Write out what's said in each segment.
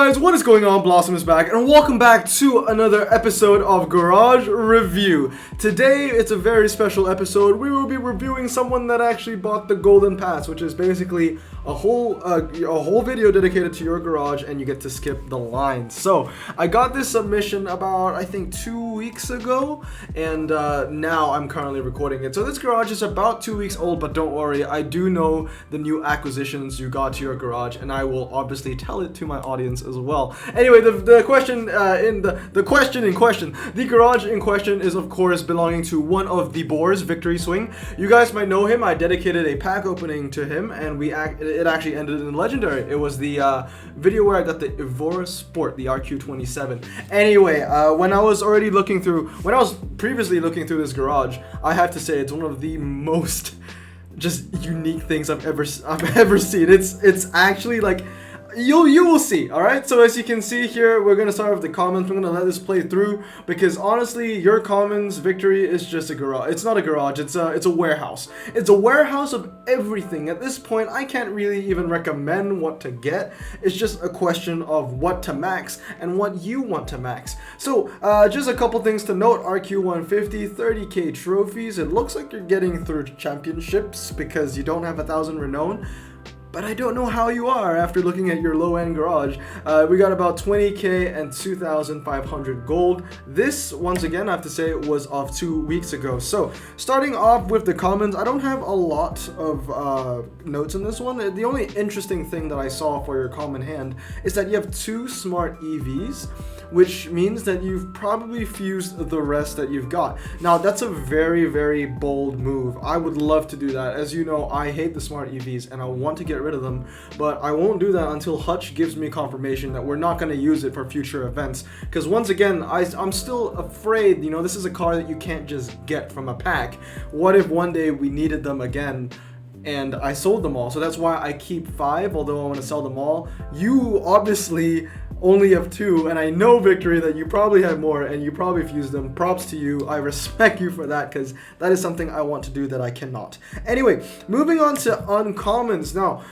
guys, what is going on? Blossom is back, and welcome back to another episode of Garage Review. Today, it's a very special episode. We will be reviewing someone that actually bought the Golden Pass, which is basically a whole video dedicated to your garage, and you get to skip the lines. So, I got this submission about, I think, 2 weeks ago, and now I'm currently recording it. So this garage is about 2 weeks old, but don't worry, I do know the new acquisitions you got to your garage, and I will obviously tell it to my audience as well. Anyway, the garage in question is of course belonging to one of the Boars, Victory Swing. You guys might know him. I dedicated a pack opening to him, and it actually ended in legendary. It was the video where I got the Evora Sport, the RQ27. Anyway, when I was previously looking through this garage, I have to say it's one of the most just unique things I've ever seen. It's actually like you will see. All right, so as you can see here, we're gonna start with the comments. We're gonna let this play through because honestly, your comments, Victory, is just a garage. It's not a garage, it's a warehouse. It's a warehouse of everything. At this point, I can't really even recommend what to get. It's just a question of what to max and what you want to max. So just a couple things to note. RQ150, 30k trophies. It looks like you're getting through championships because you don't have 1,000 renown, but I don't know how you are after looking at your low-end garage. We got about 20k and 2,500 gold. This, once again, I have to say, was off 2 weeks ago. So, starting off with the comments, I don't have a lot of notes in this one. The only interesting thing that I saw for your common hand is that you have 2 smart EVs, which means that you've probably fused the rest that you've got. Now, that's a very, very bold move. I would love to do that. As you know, I hate the smart EVs, and I want to get rid of them, but I won't do that until Hutch gives me confirmation that we're not going to use it for future events. Because once again, I'm still afraid, you know, this is a car that you can't just get from a pack. What if one day we needed them again and I sold them all? So that's why I keep 5, although I want to sell them all. You obviously only have 2, and I know, Victory, that you probably have more and you probably fuse them. Props to you. I respect you for that because that is something I want to do that I cannot. Anyway, moving on to uncommons. Now,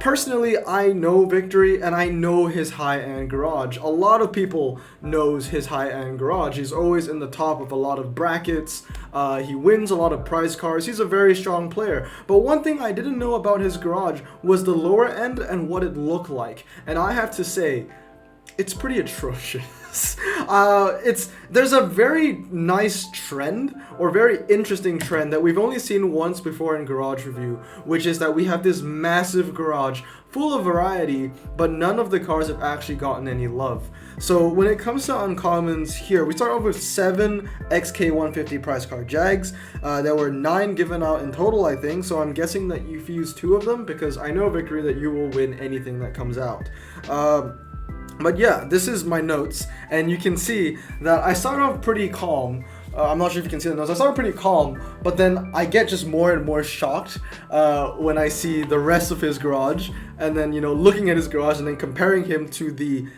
personally, I know Victory and I know his high-end garage. A lot of people knows his high-end garage. He's always in the top of a lot of brackets. He wins a lot of prize cars. He's a very strong player. But one thing I didn't know about his garage was the lower end and what it looked like. And I have to say, it's pretty atrocious. There's a very nice trend, or very interesting trend, that we've only seen once before in Garage Review, which is that we have this massive garage full of variety, but none of the cars have actually gotten any love. So when it comes to uncommons here, we start off with 7 XK150 prize car Jags. There were 9 given out in total, I think, so I'm guessing that you fused 2 of them because I know, Victory, that you will win anything that comes out. But yeah, this is my notes, and you can see that I started off pretty calm. I'm not sure if you can see the notes. I started pretty calm, but then I get just more and more shocked when I see the rest of his garage, and then, you know, looking at his garage and then comparing him to the,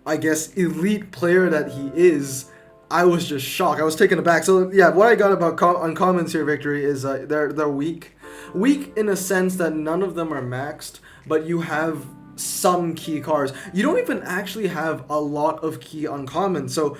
I guess, elite player that he is. I was just shocked. I was taken aback. So yeah, what I got about uncommons here, Victory, is they're weak. Weak in a sense that none of them are maxed, but you have some key cars. You don't even actually have a lot of key uncommons. So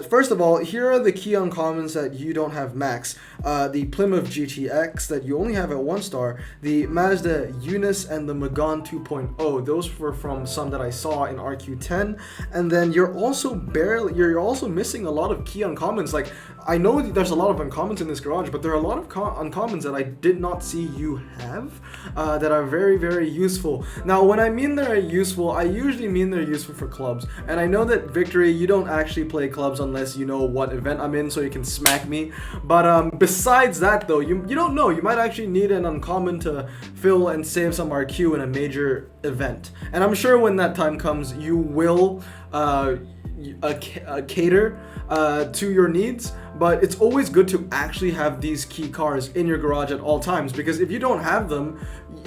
first of all, here are the key uncommons that you don't have max. The Plymouth GTX that you only have at 1 star, the Mazda Eunice, and the Megane 2.0. Those were from some that I saw in RQ10. And then you're also missing a lot of key uncommons. Like, I know that there's a lot of uncommons in this garage, but there are a lot of uncommons that I did not see you have that are very, very useful. Now, when I mean they're useful, I usually mean they're useful for clubs. And I know that, Victory, you don't actually play clubs unless you know what event I'm in, so you can smack me. But besides that, though, you don't know. You might actually need an uncommon to fill and save some RQ in a major event. And I'm sure when that time comes, you will cater to your needs. But it's always good to actually have these key cars in your garage at all times, because if you don't have them,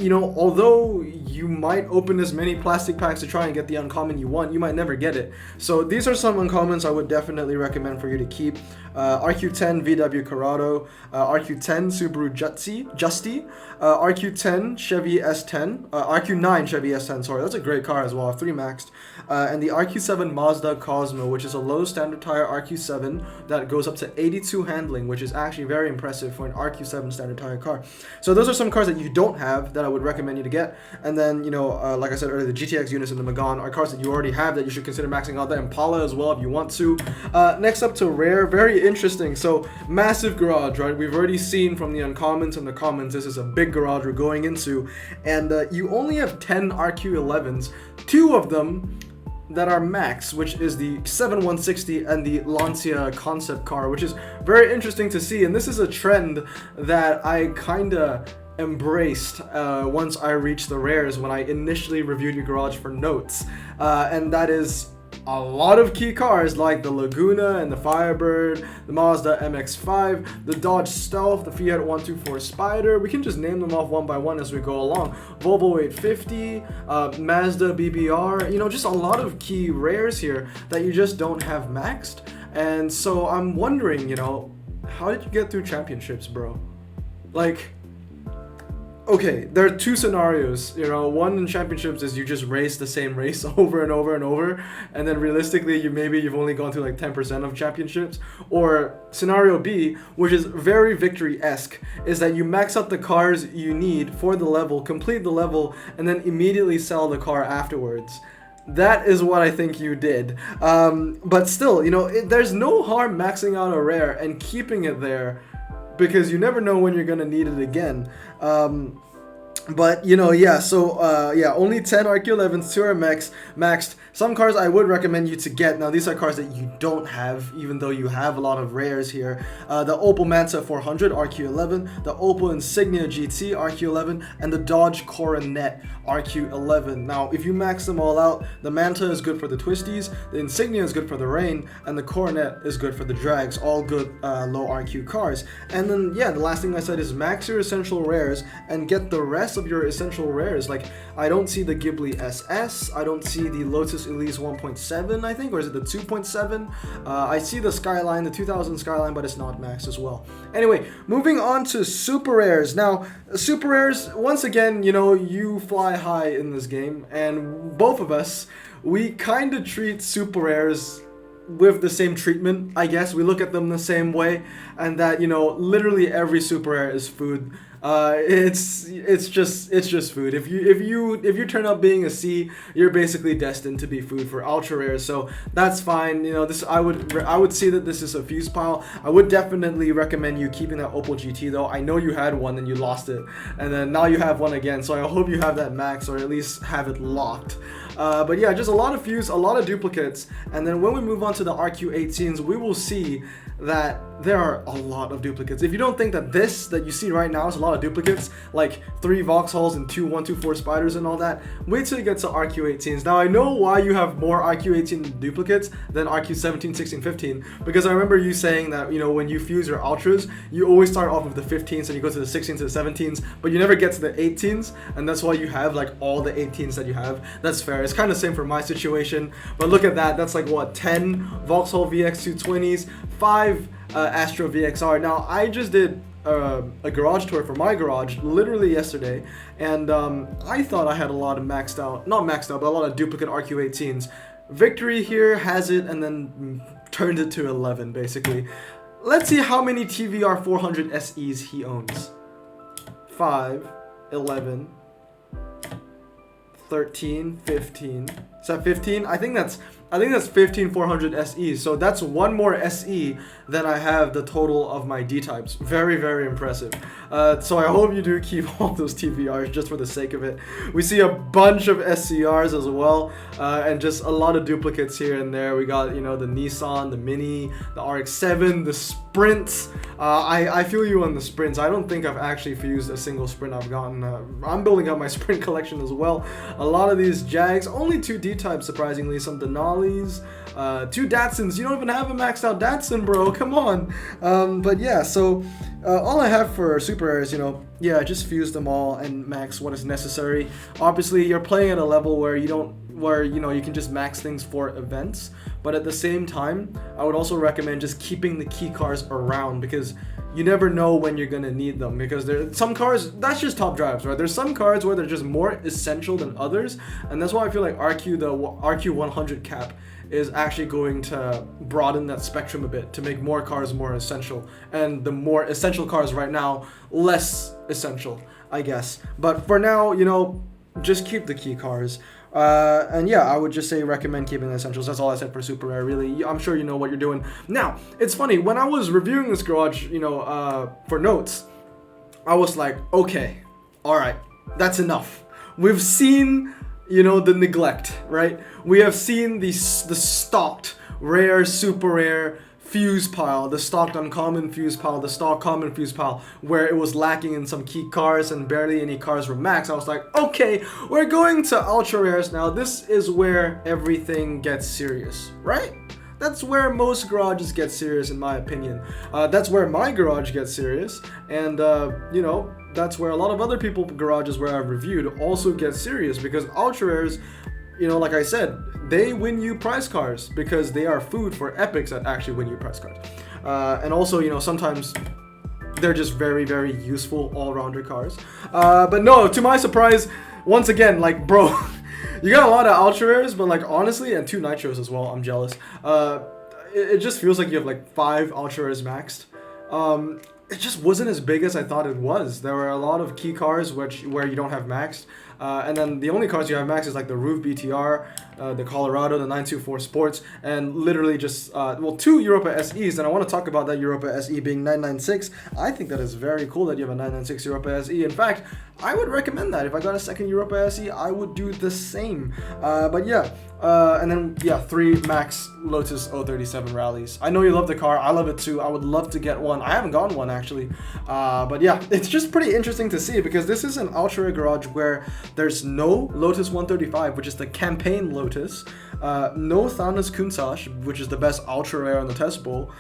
although you might open as many plastic packs to try and get the uncommon you want, you might never get it. So these are some uncommons I would definitely recommend for you to keep. RQ10 VW Corrado, RQ10 Subaru Justy, RQ10 Chevy S10, RQ9 Chevy S10, sorry, that's a great car as well, I have 3 maxed, and the RQ7 Mazda Cosmo, which is a low standard tire RQ7 that goes up to 82 handling, which is actually very impressive for an RQ7 standard tire car. So those are some cars that you don't have that I would recommend you to get. And then, like I said earlier, the GTX units and the Megane are cars that you already have that you should consider maxing out. The Impala as well if you want to. Next up to rare, very interesting. So massive garage, right? We've already seen from the uncommons and the commons, this is a big garage we're going into. And you only have 10 RQ11s, 2 of them that are max, which is the 7160 and the Lancia concept car, which is very interesting to see. And this is a trend that I kinda embraced once I reached the rares when I initially reviewed your garage for notes, and that is a lot of key cars like the Laguna and the Firebird, the Mazda MX-5, the Dodge Stealth, the Fiat 124 Spider. We can just name them off one by one as we go along. Volvo 850, Mazda BBR, just a lot of key rares here that you just don't have maxed. And so I'm wondering, how did you get through championships, bro? Like, okay, there are 2 scenarios, one in championships is you just race the same race over and over and over, and then realistically you've only gone through like 10% of championships. Or scenario B, which is very Victory-esque, is that you max out the cars you need for the level, complete the level, and then immediately sell the car afterwards. That is what I think you did. But still, there's no harm maxing out a rare and keeping it there, because you never know when you're gonna need it again. But only 10 RQ11s, 2 are maxed. Some cars I would recommend you to get. Now these are cars that you don't have, even though you have a lot of rares here. The Opel Manta 400 RQ11, the Opel Insignia GT RQ11, and the Dodge Coronet RQ11. Now if you max them all out, the Manta is good for the twisties, the Insignia is good for the rain, and the Coronet is good for the drags. All good low RQ cars. And then the last thing I said is max your essential rares and get the rest of your essential rares. Like, I don't see the Ghibli SS, I don't see the Lotus Elise 1.7, I think, or is it the 2.7? I see the Skyline, the 2000 Skyline, but it's not maxed as well. Anyway, moving on to super rares. Now, super rares, once again, you fly high in this game, and both of us, we kind of treat super rares with the same treatment, I guess. We look at them the same way, and that literally every super rare is food. It's just food. If you turn up being a C, you're basically destined to be food for ultra rares. So that's fine. This I would see that this is a fuse pile. I would definitely recommend you keeping that Opel GT though. I know you had one and you lost it, and then now you have one again. So I hope you have that max, or at least have it locked. But yeah, just a lot of fuse, a lot of duplicates, and then when we move on to the RQ18s, we will see that there are a lot of duplicates. If you don't think that this that you see right now is a lot of duplicates, like 3 Vauxhalls and 2 124 Spiders and all that, wait till you get to RQ18s. Now I know why you have more RQ18 duplicates than RQ17, 16, 15, because I remember you saying that when you fuse your ultras, you always start off with the 15s and you go to the 16s to the 17s, but you never get to the 18s, and that's why you have like all the 18s that you have. That's fair. It's kind of the same for my situation, but look at that. That's like what, 10 Vauxhall VX 220s, 5 Astro VXR. Now I just did a garage tour for my garage literally yesterday, and I thought I had a lot of not maxed out, but a lot of duplicate RQ18s. Victory here has it and then turned it to 11 basically. Let's see how many TVR 400 SEs he owns. 5, 11, 13, 15. Is that 15? I think that's 15 400 SEs. So that's one more SE than I have the total of my D types. Very, very impressive. So I hope you do keep all those TVRs just for the sake of it. We see a bunch of SCRs as well, and just a lot of duplicates here and there. We got the Nissan, the Mini, the RX-7, the Sprints. I feel you on the Sprints. I don't think I've actually fused a single Sprint I've gotten. I'm building up my Sprint collection as well. A lot of these Jags, only 2 D types surprisingly, some Denali, 2 Datsuns. You don't even have a maxed out Datsun, bro. Come on. But yeah, so all I have for super rare is, yeah, just fuse them all and max what is necessary. Obviously, you're playing at a level where you can just max things for events. But at the same time, I would also recommend just keeping the key cards around, because you never know when you're gonna need them. Because there some cards, that's just top drives, right? There's some cards where they're just more essential than others, and that's why I feel like the RQ 100 cap is actually going to broaden that spectrum a bit to make more cards more essential, and the more essential cards right now less essential, I guess. But for now, just keep the key cards. And yeah, I would just say recommend keeping the essentials. That's all I said for super rare, really. I'm sure you know what you're doing. Now, it's funny, when I was reviewing this garage, for notes, I was like, okay, all right, that's enough. We've seen, the neglect, right? We have seen the stocked rare, super rare fuse pile, the stocked uncommon fuse pile, the stock common fuse pile, where it was lacking in some key cards and barely any cards were max. I was like, okay, we're going to ultra rares now. This is where everything gets serious, right? That's where most garages get serious, in my opinion. That's where my garage gets serious, and that's where a lot of other people's garages where I've reviewed also get serious, because ultra rares, like I said, they win you prize cards because they are food for epics that actually win you prize cards. And also, sometimes they're just very, very useful all-rounder cards. But no, to my surprise, once again, like, bro, you got a lot of ultra rares, but like, honestly, and 2 nitros as well, I'm jealous. It just feels like you have like 5 ultra rares maxed. It just wasn't as big as I thought it was. There were a lot of key cards where you don't have maxed. And then the only cards you have maxed is like the Roof BTR, the Colorado, the 924 Sports, and literally just, 2 Europa SEs. And I want to talk about that Europa SE being 996. I think that is very cool that you have a 996 Europa SE. In fact, I would recommend that. If I got a second Europa SE, I would do the same. But yeah, and then, yeah, 3 max Lotus 037 rallies. I know you love the car. I love it too. I would love to get one. I haven't gotten one, actually. But yeah, it's just pretty interesting to see, because this is an ultra rare garage where there's no Lotus 135, which is the campaign Lotus, no Thanos Kunsash, which is the best ultra rare on the test bowl,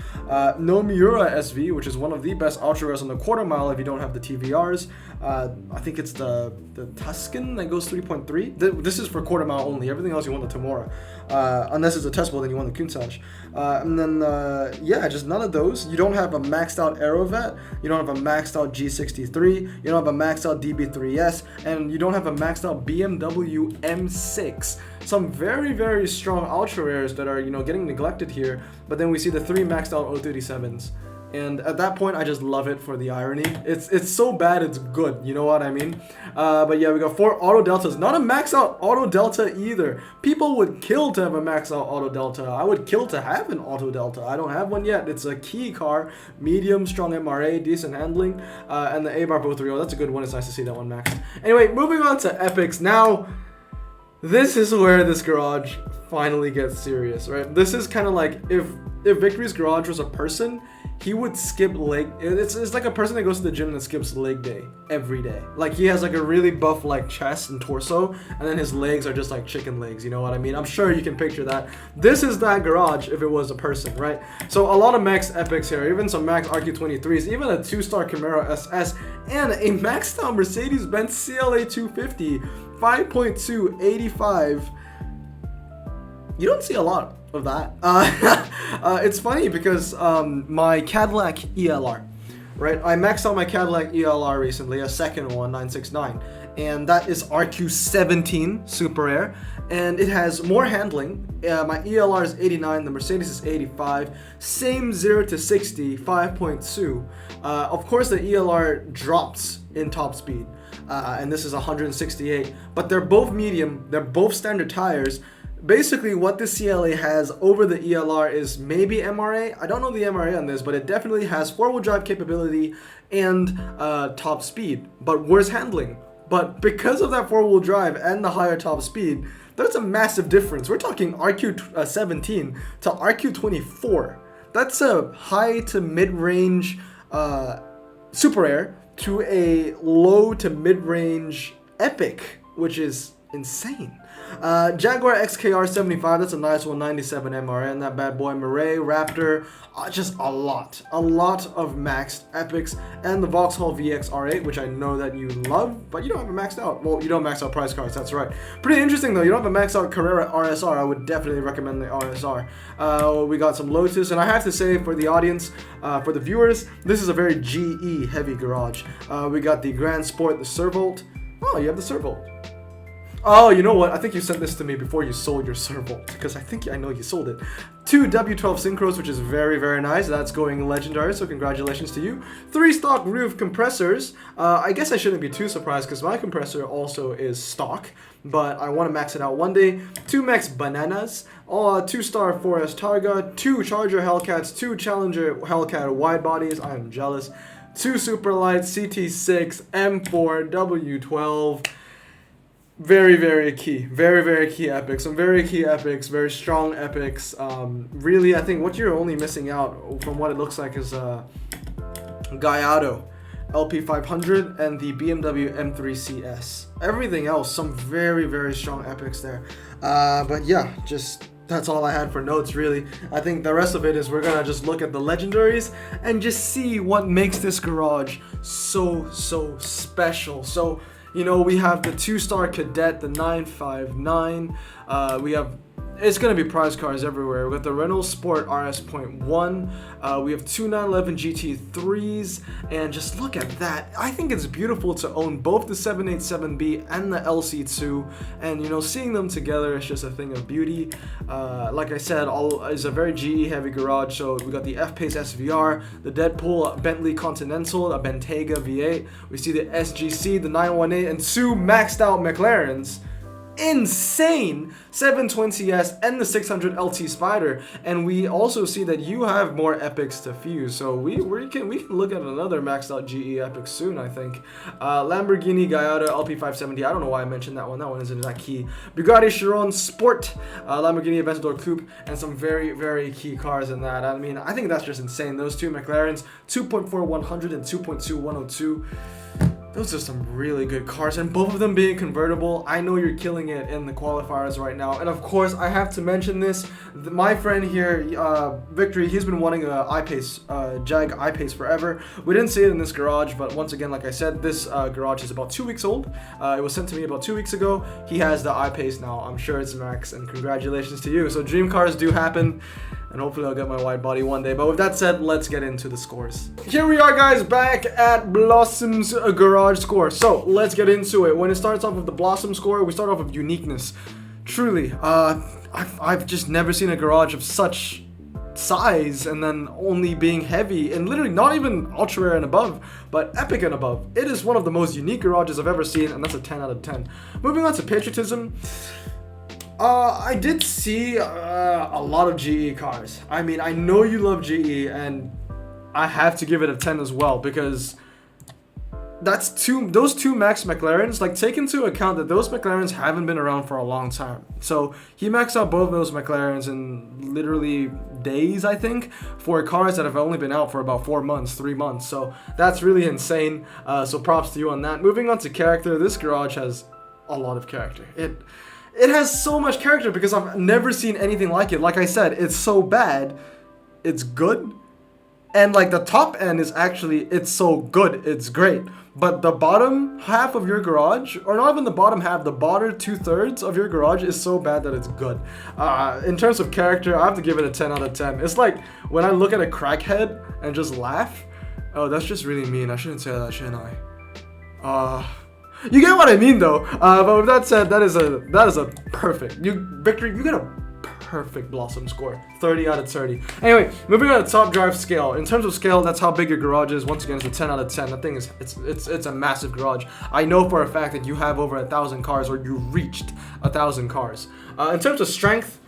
no Miura SV, which is one of the best ultra rares on the quarter mile if you don't have the TVRs. I think it's the Tuscan that goes 3.3. This is for quarter mile only. Everything else you want the Tamura. Unless it's a test bowl, then you want the Kunsash. And then, yeah, just none of those. You don't have a maxed out Aerovet. You don't have a maxed out G63. You don't have a maxed out DB3S. And you don't have a maxed out BMW M6. Some very, very strong ultra rares that are, getting neglected here. But then we see the 3 maxed out 037s. And at that point, I just love it for the irony. It's so bad, it's good. You know what I mean? But yeah, we got 4 auto deltas. Not a max out auto delta either. People would kill to have a max out auto delta. I would kill to have an auto delta. I don't have one yet. It's a key car, medium, strong MRA, decent handling, and the A-Bar 030. That's a good one. It's nice to see that one max. Anyway, moving on to epics. Now, this is where this garage finally gets serious, right? This is kind of like if Victory's garage was a person, he would skip leg. It's like a person that goes to the gym and skips leg day every day. Like, he has like a really buff like chest and torso, and then his legs are just like chicken legs. You know what I mean? I'm sure you can picture that. This is that garage if it was a person, right? So a lot of max epics here, even some max RQ23s, even a 2-star Camaro SS, and a maxed out Mercedes-Benz CLA 250, 5.2, 85. You don't see a lot of that. It's funny because my Cadillac ELR, right? I maxed out my Cadillac ELR recently, a second one, 969, and that is RQ17 Super Rare, and it has more handling. My ELR is 89, the Mercedes is 85, same 0 to 60, 5.2. Of course, the ELR drops in top speed, and this is 168, but they're both medium, they're both standard tires. Basically, what this CLA has over the ELR is maybe MRA. I don't know the MRA on this, but it definitely has 4-wheel drive capability and top speed, but worse handling. But because of that 4-wheel drive and the higher top speed, that's a massive difference. We're talking RQ17 to RQ24. That's a high to mid-range Super Rare to a low to mid-range Epic, which is insane. Jaguar XKR 75, that's a nice one. 97 MRN, that bad boy. Murray, Raptor, just a lot of maxed epics, and the Vauxhall VX R8, which I know that you love, but you don't have a maxed out. Well, you don't max out prize cards, that's right. Pretty interesting though, you don't have a maxed out Carrera RSR. I would definitely recommend the RSR. We got some Lotus, and I have to say for the audience, for the viewers, this is a very GE heavy garage. We got the Grand Sport, the Servolt. Oh, you have the Servolt. Oh, you know what? I think you sent this to me before you sold your Servolt, because I know you sold it. 2 W12 Synchros, which is very, very nice. That's going legendary, so congratulations to you. 3 stock roof compressors. I guess I shouldn't be too surprised, because my compressor also is stock, but I want to max it out one day. 2 Max Bananas. 2-star Forest Targa. 2 Charger Hellcats. 2 Challenger Hellcat wide bodies. I am jealous. 2 Super Lights, CT6, M4, W12. Very, very key. Very, very key epics. Some very key epics. Very strong epics. Really, I think what you're only missing out from what it looks like is Gallardo LP500 and the BMW M3 CS. Everything else, some very, very strong epics there. But yeah, just that's all I had for notes, really. I think the rest of it is we're gonna just look at the legendaries and just see what makes this garage so special. So, you know, we have the 2-star Cadet, the 959. We have, it's going to be prize cars everywhere. We got the Renault Sport RS.1. We have 2 911 GT3s. And just look at that. I think it's beautiful to own both the 787B and the LC2. And, you know, seeing them together is just a thing of beauty. Like I said, it's a very GE heavy garage. So we got the F-Pace SVR, the Deadpool Bentley Continental, a Bentayga V8. We see the SGC, the 918, and 2 maxed out McLarens. Insane 720S and the 600 LT Spider, and we also see that you have more epics to fuse, so we can look at another maxed out GE epic soon, I think. Lamborghini Gallardo LP570, I don't know why I mentioned that one isn't that key. Bugatti Chiron Sport, Lamborghini Aventador Coupe, and some very, very key cars in that. I mean, I think that's just insane. Those 2 McLarens, 2.4 100 and 2.2 102. Those are some really good cars, and both of them being convertible. I know you're killing it in the qualifiers right now. And of course, I have to mention this. My friend here, Victory, he's been wanting a I-Pace, Jag I-Pace forever. We didn't see it in this garage, but once again, like I said, this garage is about 2 weeks old. It was sent to me about 2 weeks ago. He has the I-Pace now. I'm sure it's max, and congratulations to you. So dream cars do happen, and hopefully I'll get my wide body one day. But with that said, let's get into the scores. Here we are, guys, back at Blossom's garage score. So let's get into it. When it starts off with the Blossom score, we start off with uniqueness. Truly, I've just never seen a garage of such size and then only being heavy and literally not even ultra rare and above, but epic and above. It is one of the most unique garages I've ever seen, and that's a 10 out of 10. Moving on to patriotism. I did see a lot of GE cars. I mean, I know you love GE, and I have to give it a 10 as well, because those two Max McLarens, like, take into account that those McLarens haven't been around for a long time. So he maxed out both of those McLarens in literally days, I think, for cars that have only been out for about 4 months, 3 months. So that's really insane. So props to you on that. Moving on to character, this garage has a lot of character. It has so much character because I've never seen anything like it. Like I said, it's so bad, it's good. And like the top end is actually, it's so good, it's great. But the bottom half of your garage, or not even the bottom half, the bottom 2/3 of your garage is so bad that it's good. In terms of character, I have to give it a 10 out of 10. It's like when I look at a crackhead and just laugh. Oh, that's just really mean. I shouldn't say that, shouldn't I? You get what I mean, though. But with that said, that is a perfect. Victory, you get a perfect Blossom score. 30 out of 30. Anyway, moving on to top drive scale. In terms of scale, that's how big your garage is. Once again, it's a 10 out of 10. That thing is, it's a massive garage. I know for a fact that you have over 1,000 cars, or you reached 1,000 cars. In terms of strength,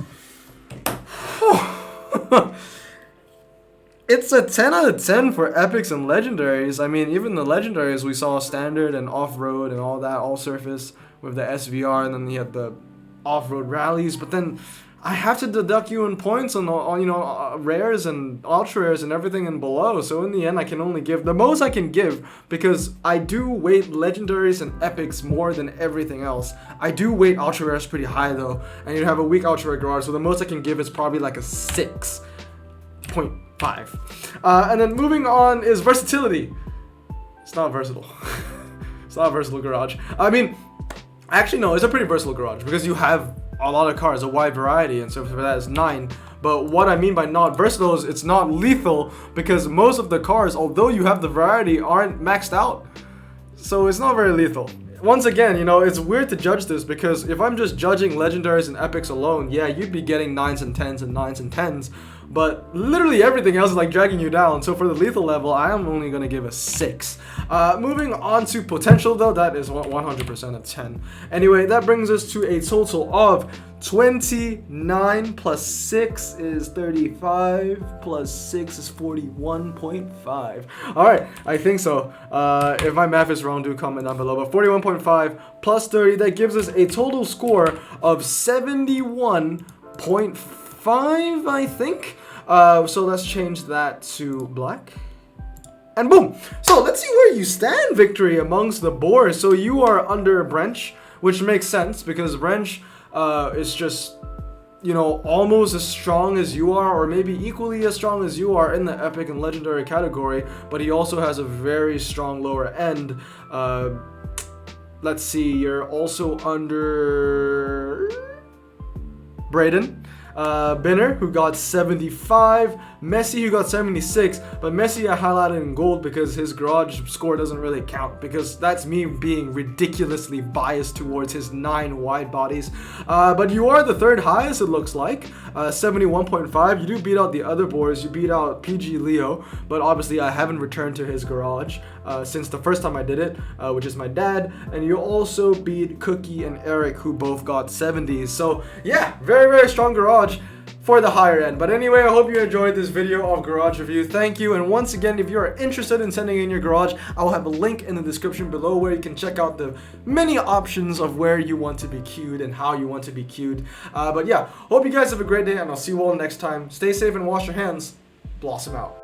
it's a 10 out of 10 for epics and legendaries. I mean, even the legendaries we saw standard and off-road and all that, all surface with the SVR, and then you had the off-road rallies. But then I have to deduct you in points on rares and ultra rares and everything and below. So in the end, I can only give the most I can give, because I do weight legendaries and epics more than everything else. I do weight ultra rares pretty high though, and you have a weak ultra rare garage, so the most I can give is probably like a 6.5. And then moving on is versatility. It's not versatile. It's not a versatile garage. I mean, actually no, it's a pretty versatile garage because you have a lot of cards, a wide variety, and so for that is 9. But what I mean by not versatile is it's not lethal, because most of the cards, although you have the variety, aren't maxed out. So it's not very lethal. Once again, it's weird to judge this, because if I'm just judging legendaries and epics alone, yeah, you'd be getting 9s and 10s and 9s and 10s. But literally everything else is like dragging you down. So for the lethal level, I am only going to give a 6. Moving on to potential though, that is 100% a 10. Anyway, that brings us to a total of 29 plus 6 is 35 plus 6 is 41.5. Alright, I think so. If my math is wrong, do comment down below. But 41.5 plus 30, that gives us a total score of 71.5, I think. So let's change that to black. And boom! So let's see where you stand, Victory, amongst the boards. So you are under Wrench, which makes sense because Wrench is just, almost as strong as you are, or maybe equally as strong as you are in the epic and legendary category, but he also has a very strong lower end. Let's see, you're also under Braden. Binner, who got 75, Messi, who got 76, but Messi I highlighted in gold because his garage score doesn't really count, because that's me being ridiculously biased towards his 9 wide bodies. But you are the third highest, it looks like, 71.5. You do beat out the other boards. You beat out PG Leo, but obviously I haven't returned to his garage since the first time I did it, which is my dad. And you also beat Cookie and Eric, who both got 70s. So yeah, very, very strong garage for the higher end. But anyway, I hope you enjoyed this video of garage review. Thank you. And once again, if you are interested in sending in your garage, I will have a link in the description below where you can check out the many options of where you want to be queued and how you want to be queued. But yeah, hope you guys have a great day, and I'll see you all next time. Stay safe and wash your hands. Blossom out.